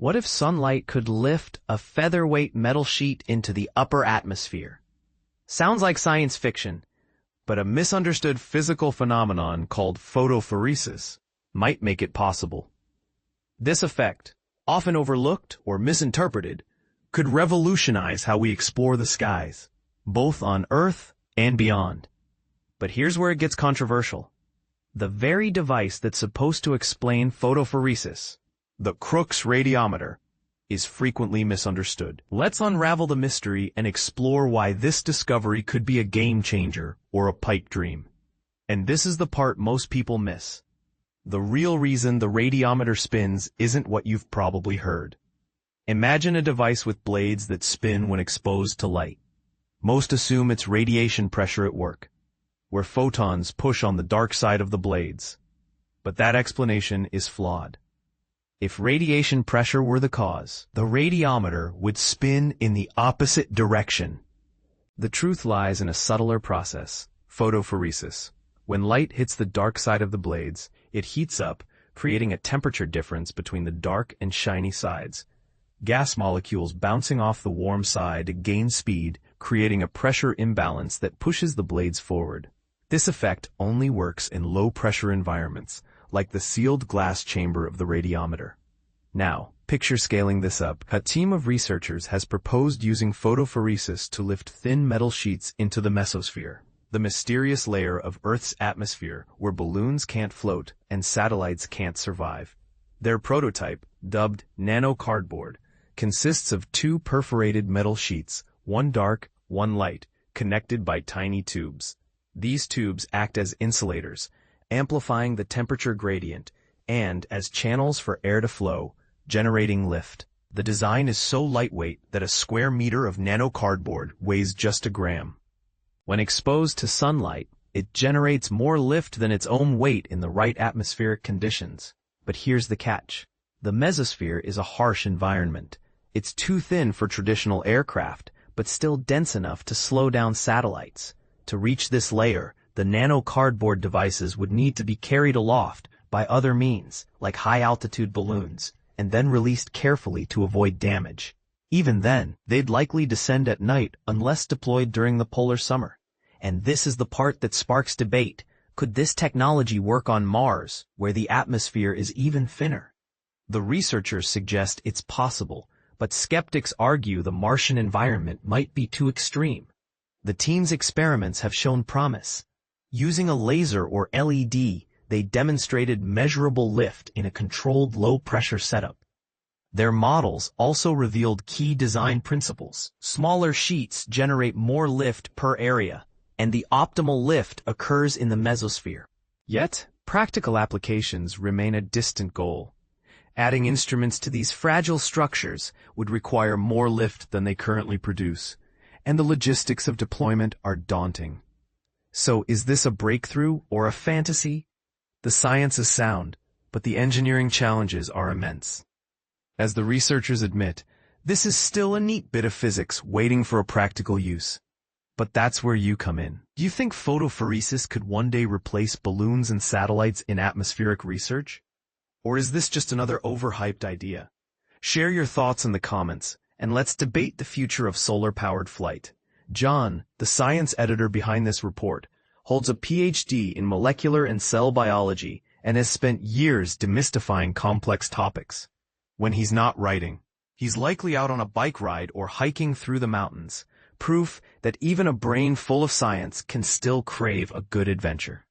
What if sunlight could lift a featherweight metal sheet into the upper atmosphere? Sounds like science fiction, but a misunderstood physical phenomenon called photophoresis might make it possible. This effect, often overlooked or misinterpreted, could revolutionize how we explore the skies, both on Earth and beyond. But here's where it gets controversial. The very device that's supposed to explain photophoresis, the Crookes radiometer, is frequently misunderstood. Let's unravel the mystery and explore why this discovery could be a game changer or a pipe dream. And this is the part most people miss. The real reason the radiometer spins isn't what you've probably heard. Imagine a device with blades that spin when exposed to light. Most assume it's radiation pressure at work, where photons push on the dark side of the blades. But that explanation is flawed. If radiation pressure were the cause, the radiometer would spin in the opposite direction. The truth lies in a subtler process, photophoresis. When light hits the dark side of the blades, it heats up, creating a temperature difference between the dark and shiny sides. Gas molecules bouncing off the warm side gain speed, creating a pressure imbalance that pushes the blades forward. This effect only works in low-pressure environments, like the sealed glass chamber of the radiometer. Now, picture scaling this up. A team of researchers has proposed using photophoresis to lift thin metal sheets into the mesosphere, the mysterious layer of Earth's atmosphere where balloons can't float and satellites can't survive. Their prototype, dubbed nanocardboard, consists of two perforated metal sheets, one dark, one light, connected by tiny tubes. These tubes act as insulators, amplifying the temperature gradient, and as channels for air to flow, generating lift. The design is so lightweight that a square meter of nanocardboard weighs just a gram. When exposed to sunlight, it generates more lift than its own weight in the right atmospheric conditions. But here's the catch. The mesosphere is a harsh environment. It's too thin for traditional aircraft, but still dense enough to slow down satellites. To reach this layer, the nanocardboard devices would need to be carried aloft by other means, like high-altitude balloons, and then released carefully to avoid damage. Even then, they'd likely descend at night unless deployed during the polar summer. And this is the part that sparks debate. Could this technology work on Mars, where the atmosphere is even thinner? The researchers suggest it's possible, but skeptics argue the Martian environment might be too extreme. The team's experiments have shown promise. Using a laser or LED, they demonstrated measurable lift in a controlled low-pressure setup. Their models also revealed key design principles. Smaller sheets generate more lift per area, and the optimal lift occurs in the mesosphere. Yet, practical applications remain a distant goal. Adding instruments to these fragile structures would require more lift than they currently produce, and the logistics of deployment are daunting. So is this a breakthrough or a fantasy? The science is sound, but the engineering challenges are immense. As the researchers admit, this is still a neat bit of physics waiting for a practical use. But that's where you come in. Do you think photophoresis could one day replace balloons and satellites in atmospheric research? Or is this just another overhyped idea? Share your thoughts in the comments, and let's debate the future of solar-powered flight. John, the science editor behind this report, holds a PhD in molecular and cell biology and has spent years demystifying complex topics. When he's not writing, he's likely out on a bike ride or hiking through the mountains, proof that even a brain full of science can still crave a good adventure.